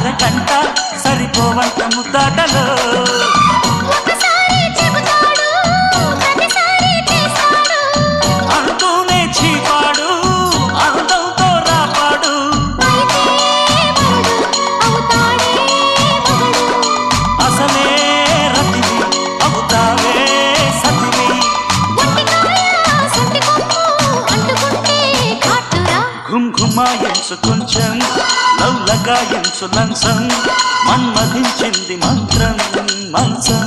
అరకంట సరిపోవంత ముద్దాటలో అంటూనే చీపాడు అందంతో రాపాడు అసలే రతివి అవుతావే సతివి ఘుంఘుమాయించు కొంచెం లవ్లగాయించు లంచం మన్మధించింది మంత్రం మంచం